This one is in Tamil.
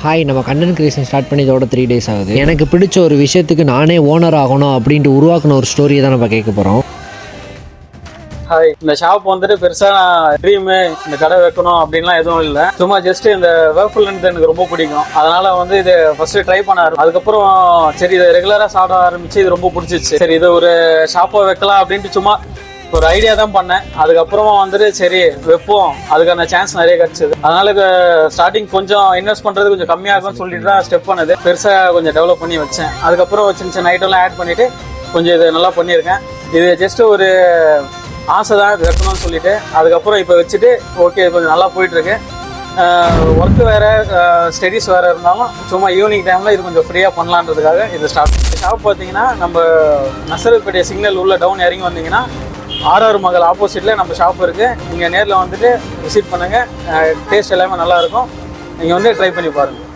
ஹாய், நம்ம கண்டென்ட் கிரியேஷன் ஸ்டார்ட் பண்ணி இதோட 3 days ஆகுது. எனக்கு பிடிச்ச ஒரு விஷயத்துக்கு நானே ஓனர் ஆகணும் அப்படின்ட்டு உருவாக்குன ஒரு ஸ்டோரியை தான் நம்ம கேட்க போகிறோம். ஹாய், இந்த ஷாப் வந்துட்டு பெருசா ட்ரீமு இந்த கடை வைக்கணும் அப்படின்லாம் எதுவும் இல்லை. சும்மா ஜஸ்ட் இந்த வேர்ஃபுல் எனக்கு ரொம்ப பிடிக்கும். அதனால வந்து இது ஃபர்ஸ்ட் ட்ரை பண்ணாரு. அதுக்கப்புறம் சரி இதை ரெகுலரா சாப்பிட ஆரம்பிச்சு இது ரொம்ப பிடிச்சிச்சு. சரி இது ஒரு ஷாப்பை வைக்கலாம் அப்படின்ட்டு சும்மா ஒரு ஐடியா தான் பண்ணேன். அதுக்கப்புறமா வந்துட்டு சரி வைப்போம், அதுக்கான சான்ஸ் நிறைய கிடைச்சது. அதனால ஸ்டார்டிங் கொஞ்சம் இன்வெஸ்ட் பண்றது கொஞ்சம் கம்மியாகும்னு சொல்லிட்டு தான் ஸ்டெப் பண்ணது. பெருசா கொஞ்சம் டெவலப் பண்ணி வச்சேன். அதுக்கப்புறம் சின்ன சின்ன ஐட்டம்லாம் ஆட் பண்ணிட்டு கொஞ்சம் இது நல்லா பண்ணியிருக்கேன். இது ஜஸ்ட் ஒரு ஆசை தான் இது வைக்கணும்னு சொல்லிட்டு அதுக்கப்புறம் இப்போ வச்சுட்டு ஓகே கொஞ்சம் நல்லா போயிட்டு இருக்கு. ஒர்க்கு வேறு ஸ்டடீஸ் வேறு இருந்தாலும் சும்மா ஈவினிங் டைமில் இது கொஞ்சம் ஃப்ரீயாக பண்ணலான்றதுக்காக இது ஷாப் பார்த்தீங்கன்னா நம்ம நசரப்பேட்டை சிக்னல் உள்ள டவுன் இறங்கி வந்தீங்கன்னா ஆர்ஆர் மகள் ஆப்போசிட்டில் நம்ம ஷாப் இருக்குது. நீங்கள் நேரில் வந்துட்டு விசிட் பண்ணுங்கள். டேஸ்ட் எல்லாமே நல்லாயிருக்கும். நீங்கள் வந்து ட்ரை பண்ணி பாருங்கள்.